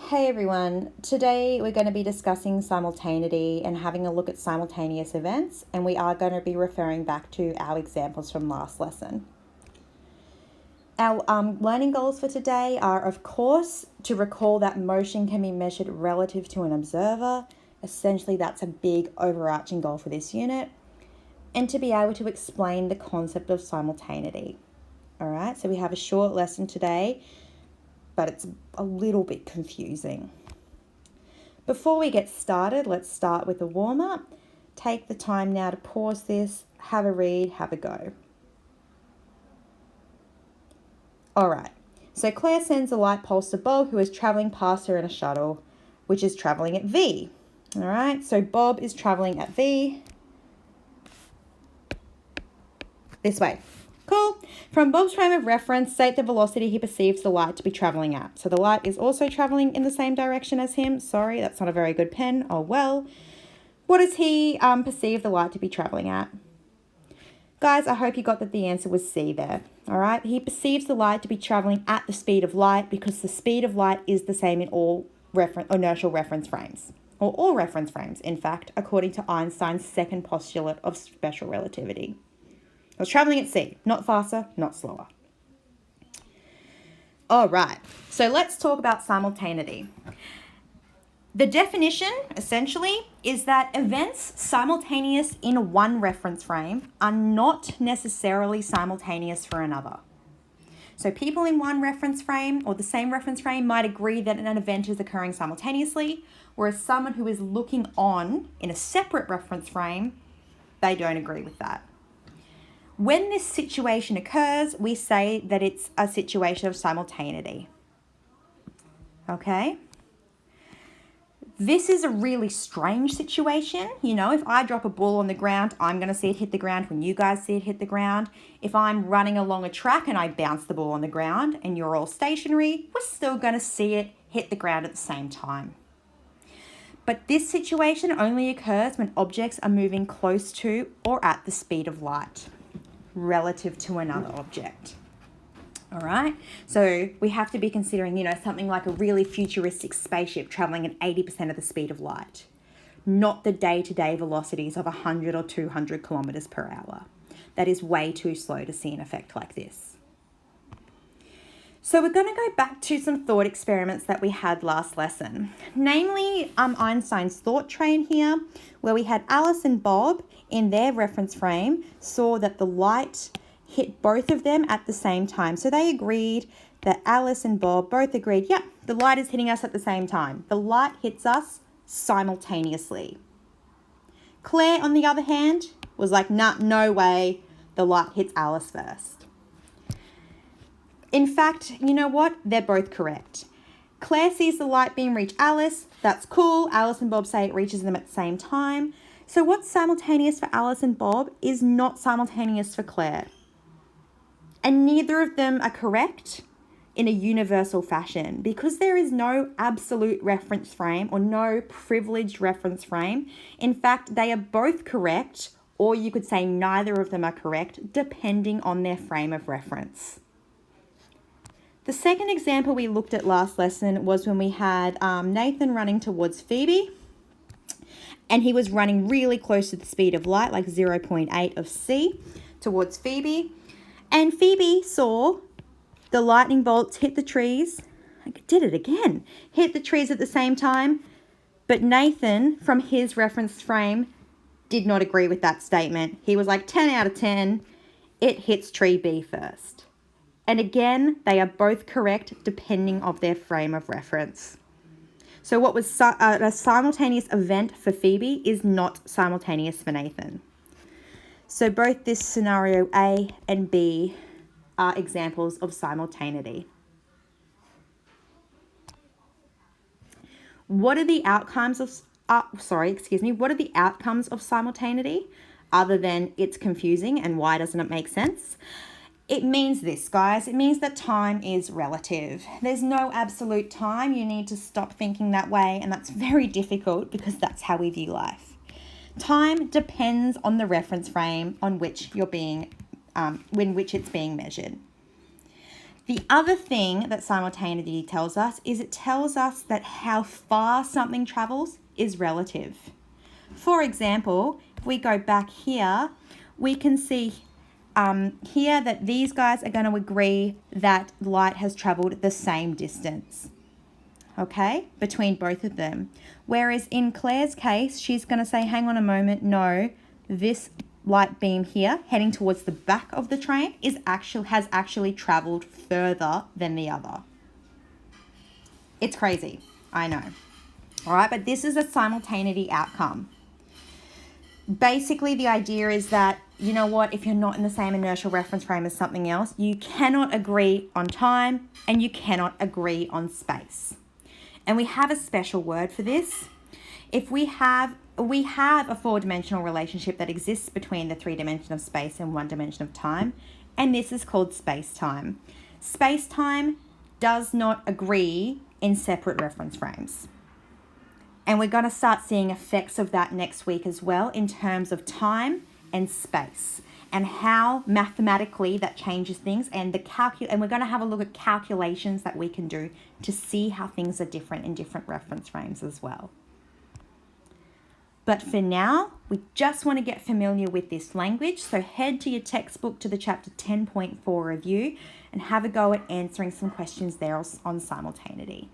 Hey everyone, today we're going to be discussing simultaneity and having a look at simultaneous events, and we are going to be referring back to our examples from last lesson. Our learning goals for today are, of course, to recall that motion can be measured relative to an observer. Essentially, that's a big overarching goal for this unit, and to be able to explain the concept of simultaneity. All right, so we have a short lesson today, but it's a little bit confusing. Before we get started, let's start with a warm-up. Take the time now to pause this, have a read, have a go. All right, so Claire sends a light pulse to Bob, who is traveling past her in a shuttle, which is traveling at V. All right, so Bob is traveling at V this way. Cool. From Bob's frame of reference, state the velocity he perceives the light to be traveling at. So the light is also traveling in the same direction as him. Sorry, that's not a very good pen. Oh well. What does he perceive the light to be traveling at? Guys, I hope you got that the answer was C there. All right. He perceives the light to be traveling at the speed of light because the speed of light is the same in all inertial reference frames, or all reference frames, in fact, according to Einstein's second postulate of special relativity. I was traveling at C, not faster, not slower. All right, so let's talk about simultaneity. The definition, essentially, is that events simultaneous in one reference frame are not necessarily simultaneous for another. So people in one reference frame or the same reference frame might agree that an event is occurring simultaneously, whereas someone who is looking on in a separate reference frame, they don't agree with that. When this situation occurs, we say that it's a situation of simultaneity. Okay? This is a really strange situation. You know, if I drop a ball on the ground, I'm going to see it hit the ground when you guys see it hit the ground. If I'm running along a track and I bounce the ball on the ground and you're all stationary, we're still going to see it hit the ground at the same time. But this situation only occurs when objects are moving close to or at the speed of light relative to another object. All right, so we have to be considering, something like a really futuristic spaceship traveling at 80% of the speed of light, not the day-to-day velocities of 100 or 200 kilometers per hour. That is way too slow to see an effect like this. So we're going to go back to some thought experiments that we had last lesson, namely Einstein's thought train here, where we had Alice and Bob in their reference frame saw that the light hit both of them at the same time. So they agreed that Alice and Bob both agreed, yep, the light is hitting us at the same time. The light hits us simultaneously. Claire, on the other hand, was like, nah, no way, the light hits Alice first. In fact, you know what? They're both correct. Claire sees the light beam reach Alice. That's cool. Alice and Bob say it reaches them at the same time. So what's simultaneous for Alice and Bob is not simultaneous for Claire. And neither of them are correct in a universal fashion because there is no absolute reference frame or no privileged reference frame. In fact, they are both correct, or you could say neither of them are correct, depending on their frame of reference. The second example we looked at last lesson was when we had Nathan running towards Phoebe, and he was running really close to the speed of light, like 0.8 of C, towards Phoebe. And Phoebe saw the lightning bolts hit the trees. I did it again. Hit the trees at the same time. But Nathan, from his reference frame, did not agree with that statement. He was like, 10 out of 10, it hits tree B first. And again, they are both correct depending on their frame of reference. So what was a simultaneous event for Phoebe is not simultaneous for Nathan. So both this scenario A and B are examples of simultaneity. What are the outcomes of simultaneity other than it's confusing and why doesn't it make sense? It means this, guys. It means that time is relative. There's no absolute time. You need to stop thinking that way, and that's very difficult because that's how we view life. Time depends on the reference frame on which it's being measured. The other thing that simultaneity tells us is it tells us that how far something travels is relative. For example, if we go back here, we can see here that these guys are going to agree that light has traveled the same distance, okay, between both of them. Whereas in Claire's case, she's going to say, hang on a moment, no, this light beam here heading towards the back of the train has actually traveled further than the other. It's crazy, I know. All right, but this is a simultaneity outcome. Basically, the idea is that, you know what, if you're not in the same inertial reference frame as something else, you cannot agree on time and you cannot agree on space. And we have a special word for this. If we have a four-dimensional relationship that exists between the 3 dimension of space and 1 dimension of time, and this is called space-time. Space-time does not agree in separate reference frames. And we're going to start seeing effects of that next week as well in terms of time and space and how mathematically that changes things, and and we're going to have a look at calculations that we can do to see how things are different in different reference frames as well. But for now, we just want to get familiar with this language. So head to your textbook to the chapter 10.4 review and have a go at answering some questions there on simultaneity.